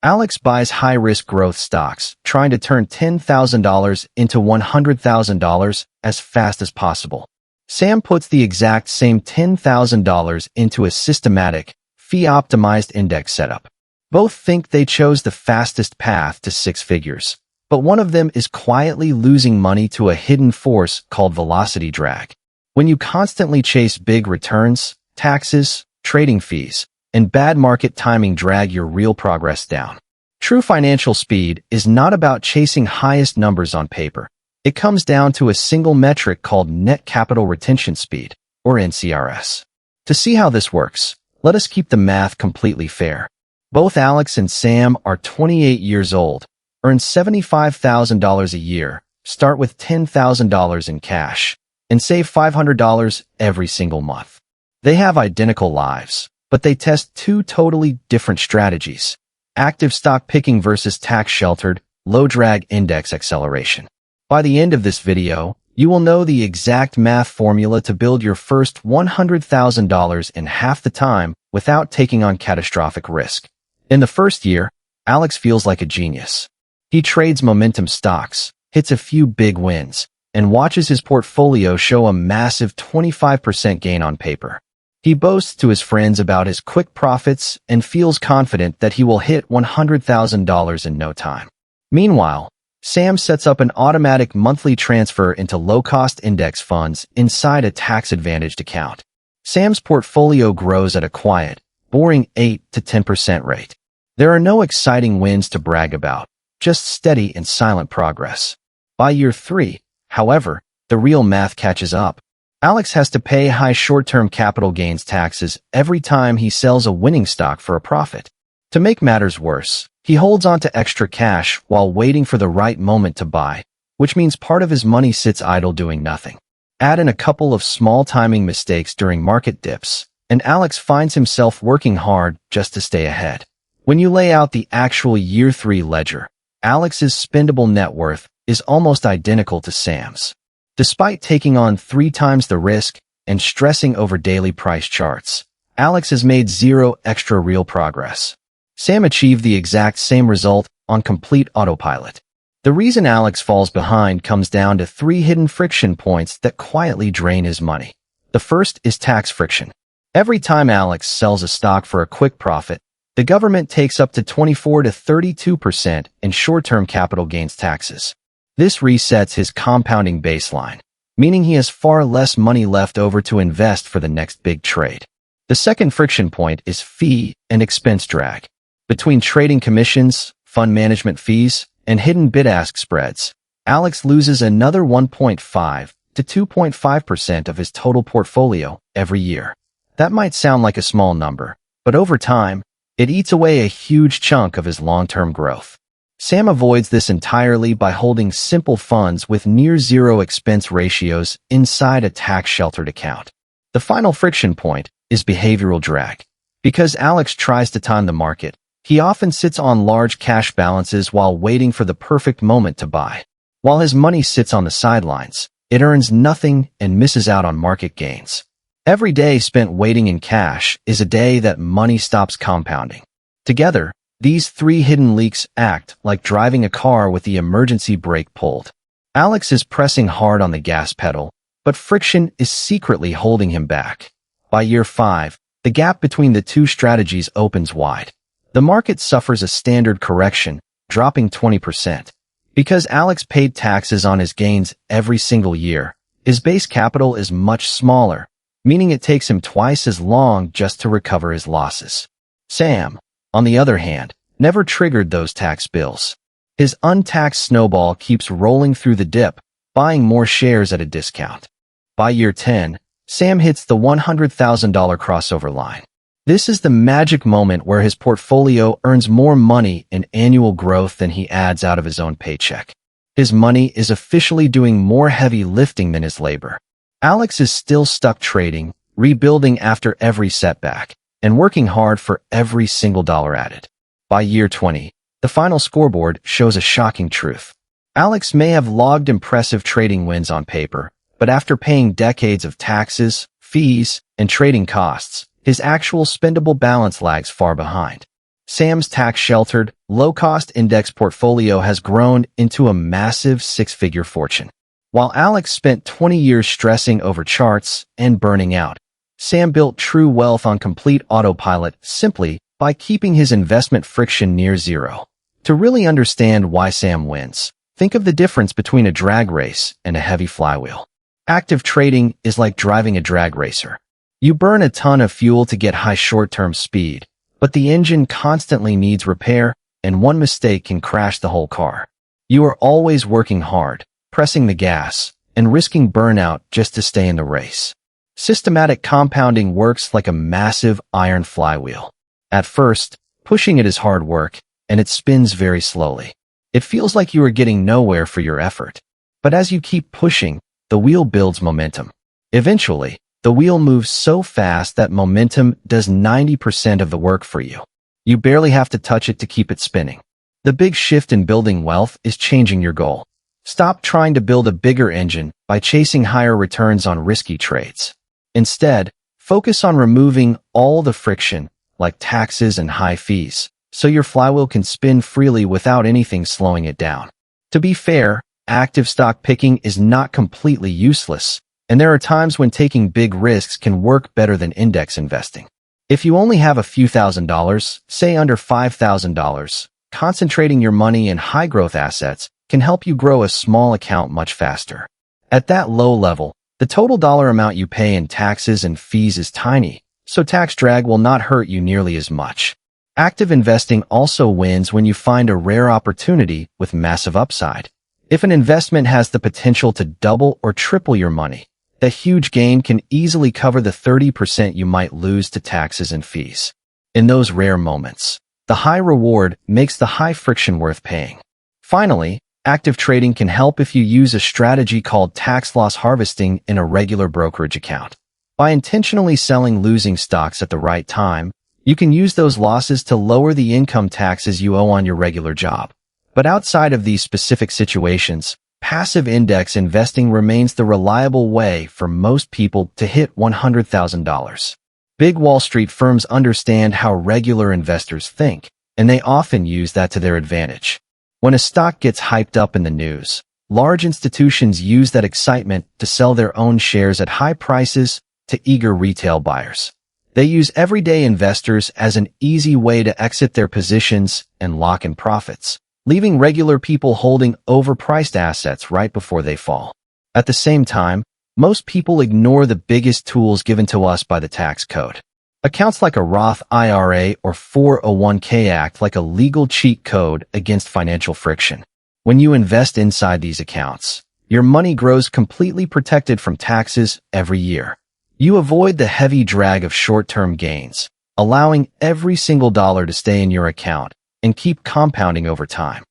Alex buys high-risk growth stocks, trying to turn $10,000 into $100,000 as fast as possible. Sam puts the exact same $10,000 into a systematic, fee-optimized index setup. Both think they chose the fastest path to six figures, but one of them is quietly losing money to a hidden force called velocity drag. When you constantly chase big returns, taxes, trading fees, and bad market timing drag your real progress down. True financial speed is not about chasing highest numbers on paper. It comes down to a single metric called net capital retention speed, or NCRS. To see how this works, let us keep the math completely fair. Both Alex and Sam are 28 years old, earn $75,000 a year, start with $10,000 in cash, and save $500 every single month. They have identical lives, but they test two totally different strategies: active stock picking versus tax-sheltered, low-drag index acceleration. By the end of this video, you will know the exact math formula to build your first $100,000 in half the time without taking on catastrophic risk. In the first year, Alex feels like a genius. He trades momentum stocks, hits a few big wins, and watches his portfolio show a massive 25% gain on paper. He boasts to his friends about his quick profits and feels confident that he will hit $100,000 in no time. Meanwhile, Sam sets up an automatic monthly transfer into low-cost index funds inside a tax-advantaged account. Sam's portfolio grows at a quiet, boring 8 to 10% rate. There are no exciting wins to brag about, just steady and silent progress. By year 3, however, the real math catches up. Alex has to pay high short-term capital gains taxes every time he sells a winning stock for a profit. To make matters worse, he holds on to extra cash while waiting for the right moment to buy, which means part of his money sits idle doing nothing. Add in a couple of small timing mistakes during market dips, and Alex finds himself working hard just to stay ahead. When you lay out the actual year 3 ledger, Alex's spendable net worth is almost identical to Sam's. Despite taking on 3 times the risk and stressing over daily price charts, Alex has made zero extra real progress. Sam achieved the exact same result on complete autopilot. The reason Alex falls behind comes down to 3 hidden friction points that quietly drain his money. The first is tax friction. Every time Alex sells a stock for a quick profit, the government takes up to 24 to 32% in short-term capital gains taxes. This resets his compounding baseline, meaning he has far less money left over to invest for the next big trade. The second friction point is fee and expense drag. Between trading commissions, fund management fees, and hidden bid-ask spreads, Alex loses another 1.5 to 2.5% of his total portfolio every year. That might sound like a small number, but over time, it eats away a huge chunk of his long-term growth. Sam avoids this entirely by holding simple funds with near-zero expense ratios inside a tax-sheltered account. The final friction point is behavioral drag. Because Alex tries to time the market, he often sits on large cash balances while waiting for the perfect moment to buy. While his money sits on the sidelines, it earns nothing and misses out on market gains. Every day spent waiting in cash is a day that money stops compounding. Together, these 3 hidden leaks act like driving a car with the emergency brake pulled. Alex is pressing hard on the gas pedal, but friction is secretly holding him back. By year 5, the gap between the two strategies opens wide. The market suffers a standard correction, dropping 20%. Because Alex paid taxes on his gains every single year, his base capital is much smaller, meaning it takes him twice as long just to recover his losses. Sam, on the other hand, never triggered those tax bills. His untaxed snowball keeps rolling through the dip, buying more shares at a discount. By year 10, Sam hits the $100,000 crossover line. This is the magic moment where his portfolio earns more money in annual growth than he adds out of his own paycheck. His money is officially doing more heavy lifting than his labor. Alex is still stuck trading, rebuilding after every setback, and working hard for every single dollar added. By year 20, the final scoreboard shows a shocking truth. Alex may have logged impressive trading wins on paper, but after paying decades of taxes, fees, and trading costs, his actual spendable balance lags far behind. Sam's tax-sheltered, low-cost index portfolio has grown into a massive six-figure fortune. While Alex spent 20 years stressing over charts and burning out, Sam built true wealth on complete autopilot simply by keeping his investment friction near zero. To really understand why Sam wins, think of the difference between a drag race and a heavy flywheel. Active trading is like driving a drag racer. You burn a ton of fuel to get high short-term speed, but the engine constantly needs repair, and one mistake can crash the whole car. You are always working hard, pressing the gas, and risking burnout just to stay in the race. Systematic compounding works like a massive iron flywheel. At first, pushing it is hard work, and it spins very slowly. It feels like you are getting nowhere for your effort. But as you keep pushing, the wheel builds momentum. Eventually, the wheel moves so fast that momentum does 90% of the work for you. You barely have to touch it to keep it spinning. The big shift in building wealth is changing your goal. Stop trying to build a bigger engine by chasing higher returns on risky trades. Instead, focus on removing all the friction, like taxes and high fees, so your flywheel can spin freely without anything slowing it down. To be fair, active stock picking is not completely useless, and there are times when taking big risks can work better than index investing. If you only have a few $1,000s, say under $5,000, concentrating your money in high-growth assets can help you grow a small account much faster. At that low level, the total dollar amount you pay in taxes and fees is tiny, so tax drag will not hurt you nearly as much. Active investing also wins when you find a rare opportunity with massive upside. If an investment has the potential to double or triple your money, a huge gain can easily cover the 30% you might lose to taxes and fees. In those rare moments, the high reward makes the high friction worth paying. Finally, active trading can help if you use a strategy called tax loss harvesting in a regular brokerage account. By intentionally selling losing stocks at the right time, you can use those losses to lower the income taxes you owe on your regular job. But outside of these specific situations, passive index investing remains the reliable way for most people to hit $100,000. Big Wall Street firms understand how regular investors think, and they often use that to their advantage. When a stock gets hyped up in the news, large institutions use that excitement to sell their own shares at high prices to eager retail buyers. They use everyday investors as an easy way to exit their positions and lock in profits, leaving regular people holding overpriced assets right before they fall. At the same time, most people ignore the biggest tools given to us by the tax code. Accounts like a Roth IRA or 401k act like a legal cheat code against financial friction. When you invest inside these accounts, your money grows completely protected from taxes every year. You avoid the heavy drag of short-term gains, allowing every single dollar to stay in your account and keep compounding over time.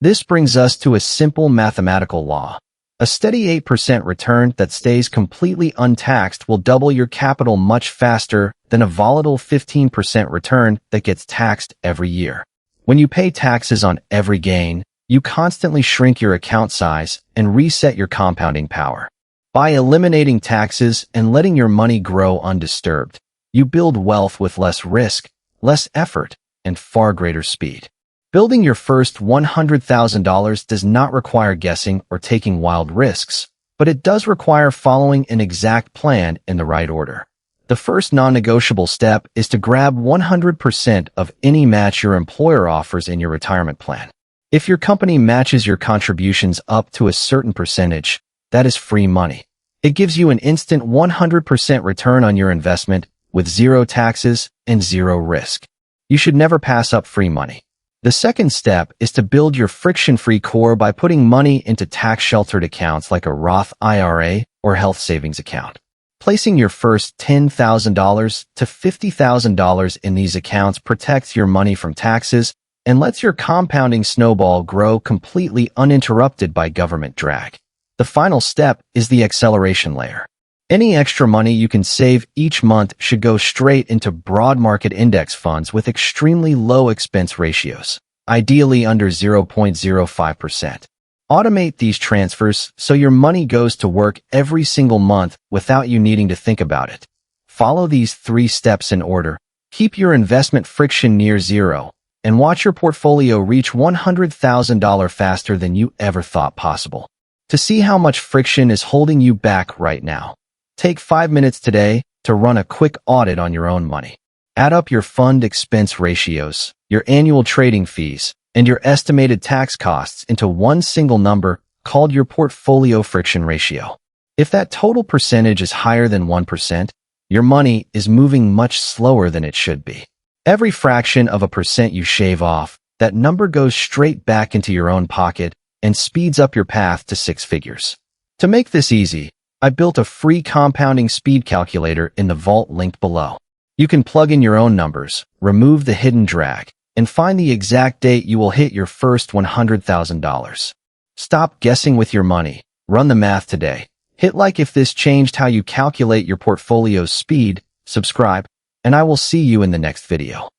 This brings us to a simple mathematical law. A steady 8% return that stays completely untaxed will double your capital much faster than a volatile 15% return that gets taxed every year. When you pay taxes on every gain, you constantly shrink your account size and reset your compounding power. By eliminating taxes and letting your money grow undisturbed, you build wealth with less risk, less effort, and far greater speed. Building your first $100,000 does not require guessing or taking wild risks, but it does require following an exact plan in the right order. The first non-negotiable step is to grab 100% of any match your employer offers in your retirement plan. If your company matches your contributions up to a certain percentage, that is free money. It gives you an instant 100% return on your investment with zero taxes and zero risk. You should never pass up free money. The second step is to build your friction-free core by putting money into tax-sheltered accounts like a Roth IRA or health savings account. Placing your first $10,000 to $50,000 in these accounts protects your money from taxes and lets your compounding snowball grow completely uninterrupted by government drag. The final step is the acceleration layer. Any extra money you can save each month should go straight into broad market index funds with extremely low expense ratios, ideally under 0.05%. Automate these transfers so your money goes to work every single month without you needing to think about it. Follow these 3 steps in order. Keep your investment friction near zero and watch your portfolio reach $100,000 faster than you ever thought possible. To see how much friction is holding you back right now, take 5 minutes today to run a quick audit on your own money. Add up your fund expense ratios, your annual trading fees, and your estimated tax costs into one single number called your portfolio friction ratio. If that total percentage is higher than 1%, your money is moving much slower than it should be. Every fraction of a percent you shave off, that number goes straight back into your own pocket and speeds up your path to 6 figures. To make this easy, I built a free compounding speed calculator in the vault linked below. You can plug in your own numbers, remove the hidden drag, and find the exact date you will hit your first $100,000. Stop guessing with your money. Run the math today. Hit like if this changed how you calculate your portfolio's speed, subscribe, and I will see you in the next video.